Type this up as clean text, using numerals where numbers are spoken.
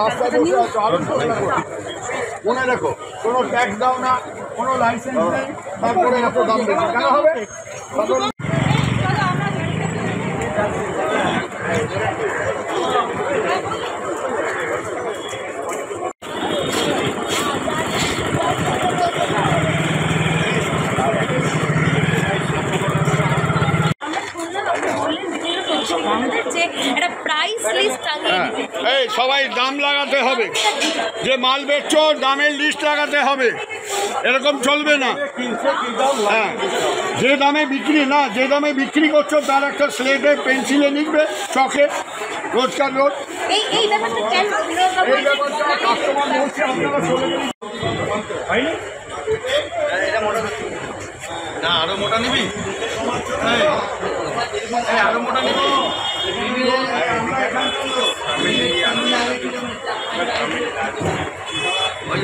রাস্তায় বসে আছো, আরো মনে রাখো কোনো ট্যাক্স দাও না, কোনো লাইসেন্স নেই, তারপরে এত দাম বেশি কেন হবে? এই সবাই দাম লাগাতে হবে, যে মাল বেচছো দামের লিস্ট লাগাতে হবে, এরকম চলবে না। হ্যাঁ, যে দামে বিক্রি না, যে দামে বিক্রি করছো তার একটা স্লেটে পেন্সিলে লিখবে, চকে, রোজকার রোজ। এই ব্যাপারটা কাস্টমার বলছে আপনারা না আরো মোটা নিবি, আরো মোটা নিবি। ওই